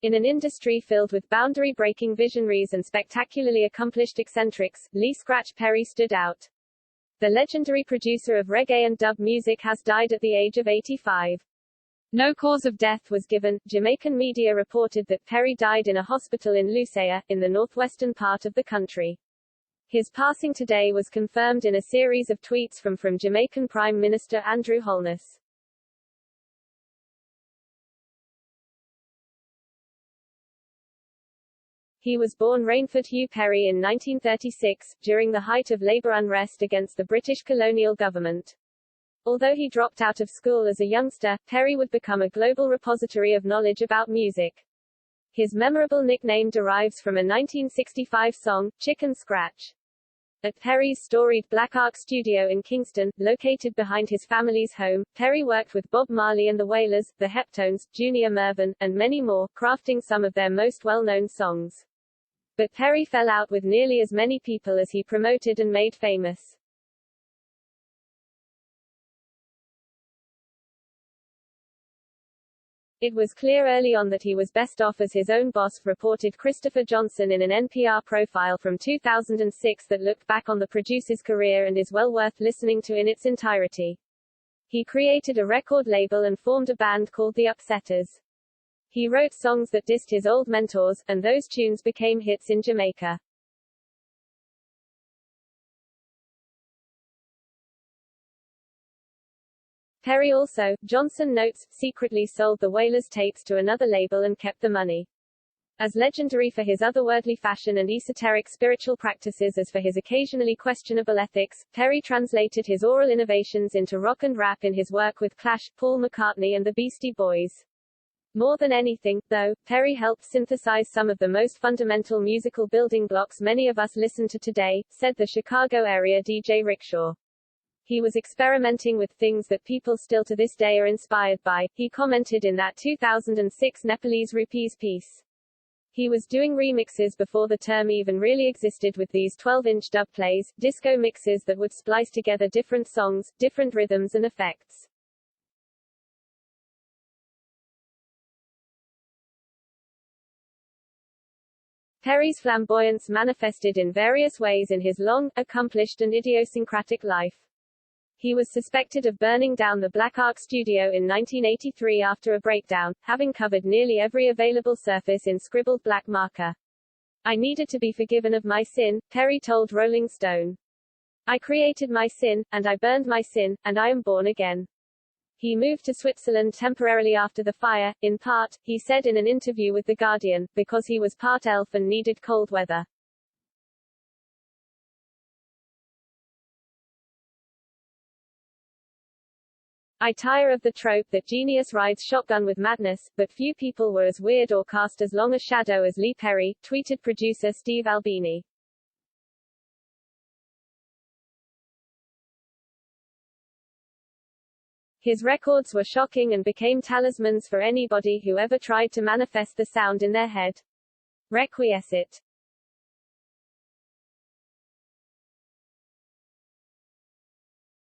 In an industry filled with boundary-breaking visionaries and spectacularly accomplished eccentrics, Lee Scratch Perry stood out. The legendary producer of reggae and dub music has died at the age of 85. No cause of death was given. Jamaican media reported that Perry died in a hospital in Lusail, in the northwestern part of the country. His passing today was confirmed in a series of tweets from Jamaican Prime Minister Andrew Holness. He was born Rainford Hugh Perry in 1936, during the height of labour unrest against the British colonial government. Although he dropped out of school as a youngster, Perry would become a global repository of knowledge about music. His memorable nickname derives from a 1965 song, Chicken Scratch. At Perry's storied Black Ark studio in Kingston, located behind his family's home, Perry worked with Bob Marley and the Wailers, the Heptones, Junior Murvin, and many more, crafting some of their most well-known songs. But Perry fell out with nearly as many people as he promoted and made famous. It was clear early on that he was best off as his own boss, reported Christopher Johnson in an NPR profile from 2006 that looked back on the producer's career and is well worth listening to in its entirety. He created a record label and formed a band called the Upsetters. He wrote songs that dissed his old mentors, and those tunes became hits in Jamaica. Perry also, Johnson notes, secretly sold the Wailers tapes to another label and kept the money. As legendary for his otherworldly fashion and esoteric spiritual practices as for his occasionally questionable ethics, Perry translated his oral innovations into rock and rap in his work with Clash, Paul McCartney and the Beastie Boys. More than anything, though, Perry helped synthesize some of the most fundamental musical building blocks many of us listen to today, said the Chicago-area DJ Rickshaw. He was experimenting with things that people still to this day are inspired by, he commented in that 2006 Nepalese Rupees piece. He was doing remixes before the term even really existed with these 12-inch dub plays, disco mixes that would splice together different songs, different rhythms and effects. Perry's flamboyance manifested in various ways in his long, accomplished and idiosyncratic life. He was suspected of burning down the Black Ark studio in 1983 after a breakdown, having covered nearly every available surface in scribbled black marker. "I needed to be forgiven of my sin," Perry told Rolling Stone. "I created my sin, and I burned my sin, and I am born again." He moved to Switzerland temporarily after the fire, in part, he said in an interview with The Guardian, because he was part elf and needed cold weather. "I tire of the trope that genius rides shotgun with madness, but few people were as weird or cast as long a shadow as Lee Perry," tweeted producer Steve Albini. His records were shocking and became talismans for anybody who ever tried to manifest the sound in their head. Requiescit.